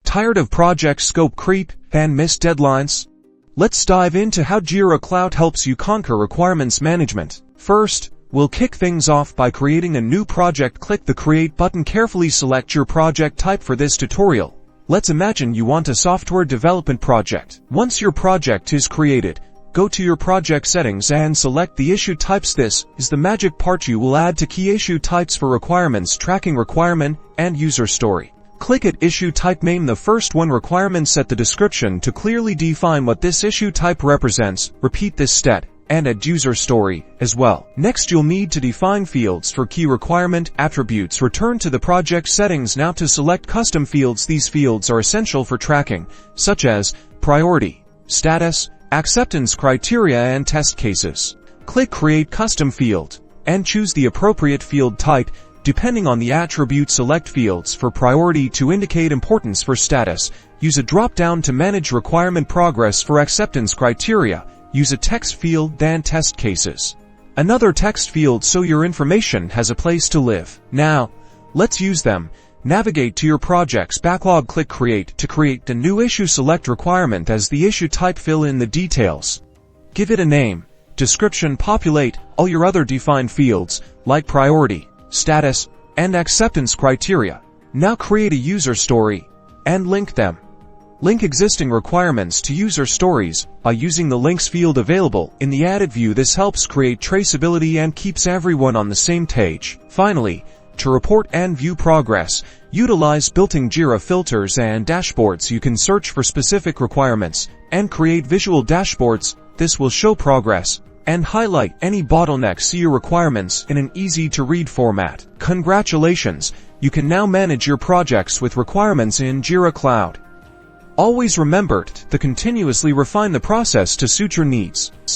Tired of project scope creep and missed deadlines? Let's dive into how Jira Cloud helps you conquer requirements management. First, we'll kick things off by creating a new project. Click the Create button. Carefully select your project type for this tutorial. Let's imagine you want a software development project. Once your project is created, go to your project settings and select the issue types. This is the magic part. You will add to key issue types for requirements tracking, requirement, and user story. Click at issue type. Name the first one requirement. Set the description to clearly define what this issue type represents. Repeat this step and add user story as well. Next, you'll need to define fields for key requirement attributes. Return to the project settings now to select custom fields. These fields are essential for tracking, such as priority, status, acceptance criteria, and test cases. Click Create Custom Field and choose the appropriate field type. Depending on the attribute, select fields for priority to indicate importance. For status, use a drop-down to manage requirement progress. For acceptance criteria, use a text field, then test cases. Another text field so your information has a place to live. Now, let's use them. Navigate to your project's backlog. Click Create to create a new issue. Select requirement as the issue type. Fill in the details. Give it a name, description. Populate all your other defined fields like priority, status, and acceptance criteria. Now create a user story and link them. Link existing requirements to user stories by using the links field available in the added view. This helps create traceability and keeps everyone on the same page. Finally, to report and view progress, utilize built-in Jira filters and dashboards. You can search for specific requirements and create visual dashboards. This will show progress and highlight any bottlenecks. See your requirements in an easy-to-read format. Congratulations! You can now manage your projects with requirements in Jira Cloud. Always remember to continuously refine the process to suit your needs.